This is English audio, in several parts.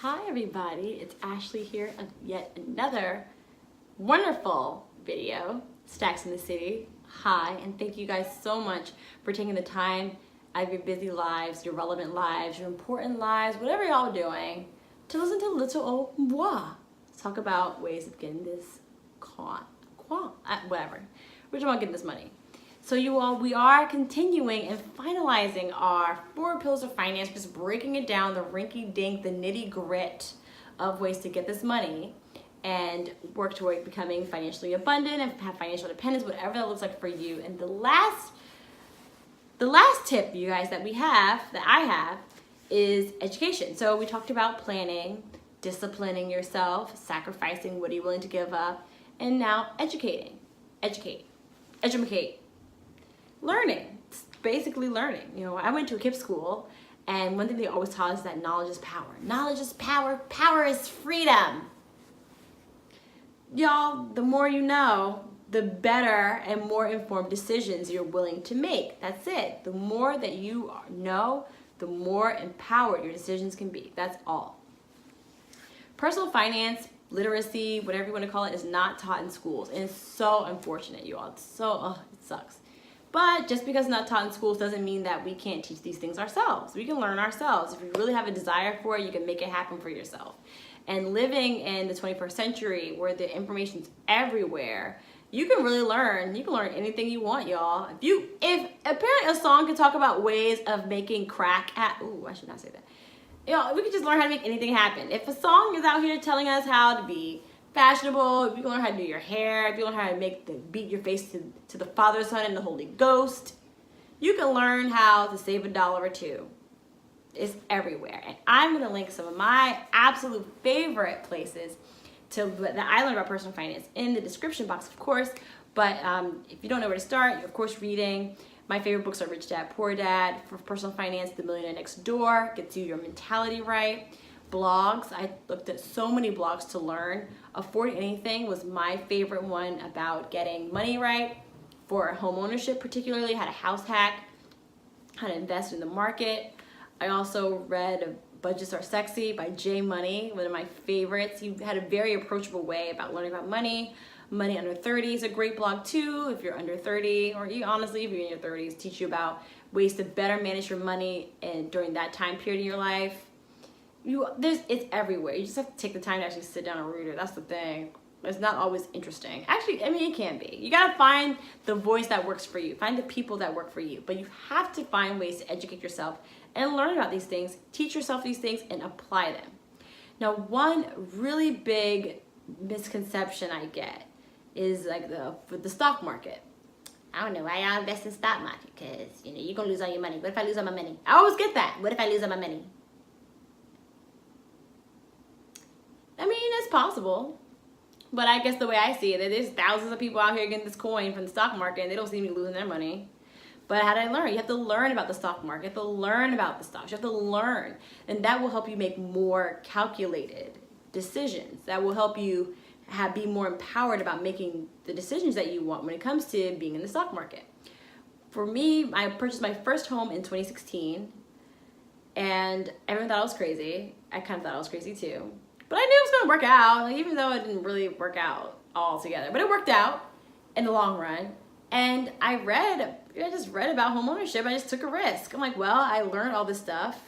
Hi everybody, it's Ashley here of yet another wonderful video, Stacks in the City. Hi, and thank you guys so much for taking the time out of your busy lives, your relevant lives, your important lives, whatever y'all doing, to listen to little old moi talk about ways of getting this whatever. We're talking about getting this money. So you all, we are continuing and finalizing our 4 pillars of finance, just breaking it down, the rinky-dink, the nitty-grit of ways to get this money and work toward becoming financially abundant and have financial independence, whatever that looks like for you. And the last tip, you guys, that I have, is education. So we talked about planning, disciplining yourself, sacrificing what are you willing to give up, and now educate. Learning. It's basically learning. You know, I went to a KIPP school, and one thing they always taught us is that knowledge is power. Knowledge is power. Power is freedom. Y'all, the more you know, the better and more informed decisions you're willing to make. That's it. The more that you know, the more empowered your decisions can be. That's all. Personal finance, literacy, whatever you want to call it, is not taught in schools. And it's so unfortunate, you all. It's so, it sucks. But just because it's not taught in schools doesn't mean that we can't teach these things ourselves. We can learn ourselves. If you really have a desire for it, you can make it happen for yourself. And living in the 21st century where the information's everywhere, you can really learn. You can learn anything you want, y'all. If apparently a song can talk about ways of making crack ooh, I should not say that. You know, we can just learn how to make anything happen. If a song is out here telling us how to be fashionable, if you can learn how to do your hair, if you learn how to beat your face to the Father, Son, and the Holy Ghost, you can learn how to save $1 or $2. It's everywhere. And I'm going to link some of my absolute favorite places that I learned about personal finance in the description box, of course. But if you don't know where to start, you're of course reading. My favorite books are Rich Dad, Poor Dad, for personal finance, The Millionaire Next Door, gets you your mentality right. Blogs, I looked at so many blogs to learn. Afford Anything was my favorite one about getting money right for home ownership, particularly how to house hack, how to invest in the market. I also read Budgets Are Sexy by Jay Money, one of my favorites. He had a very approachable way about learning about money. Money Under 30 is a great blog too if you're under 30, or honestly if you're in your 30s, teach you about ways to better manage your money and during that time period in your life. It's everywhere. You just have to take the time to actually sit down and read it. That's the thing. It's not always interesting. Actually, I mean, it can be. You gotta find the voice that works for you. Find the people that work for you. But you have to find ways to educate yourself and learn about these things, teach yourself these things, and apply them. Now, one really big misconception I get is like the stock market. I don't know why y'all invest in stock market, because you're gonna lose all your money. What if I lose all my money? I always get that. What if I lose all my money? I mean, it's possible, but I guess the way I see it, there's thousands of people out here getting this coin from the stock market and they don't seem to be losing their money. But how did I learn? You have to learn about the stock market. You have to learn about the stocks. You have to learn, and that will help you make more calculated decisions. That will help you be more empowered about making the decisions that you want when it comes to being in the stock market. For me, I purchased my first home in 2016, and everyone thought I was crazy. I kind of thought I was crazy too. But I knew it was going to work out, even though it didn't really work out all together. But it worked out in the long run. And I just read about homeownership. I just took a risk. I'm like, well, I learned all this stuff.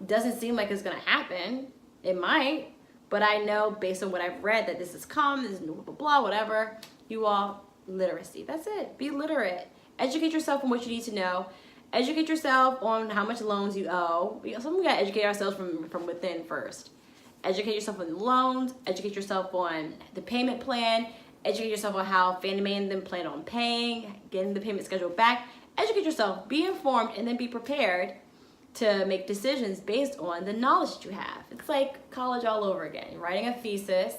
Doesn't seem like it's going to happen. It might. But I know based on what I've read that this is common, this is blah, blah, blah, whatever. You all, literacy. That's it. Be literate. Educate yourself on what you need to know. Educate yourself on how much loans you owe. Sometimes we got to educate ourselves from within first. Educate yourself on the loans, educate yourself on the payment plan, educate yourself on how Fannie Mae and them plan on paying, getting the payment schedule back. Educate yourself, be informed, and then be prepared to make decisions based on the knowledge that you have. It's like college all over again. You're writing a thesis,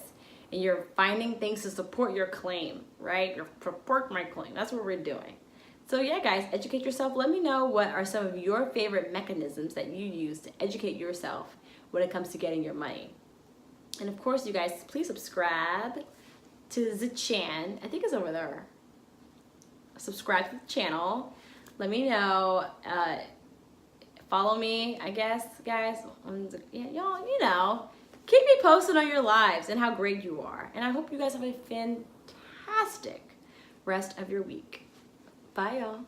and you're finding things to support your claim, right? Support my claim. That's what we're doing. So yeah, guys, educate yourself. Let me know what are some of your favorite mechanisms that you use to educate yourself when it comes to getting your money. And of course, you guys, please subscribe to the channel. I think it's over there. Subscribe to the channel. Let me know. Follow me, I guess, guys. Yeah, y'all, keep me posted on your lives and how great you are. And I hope you guys have a fantastic rest of your week. Bye, y'all.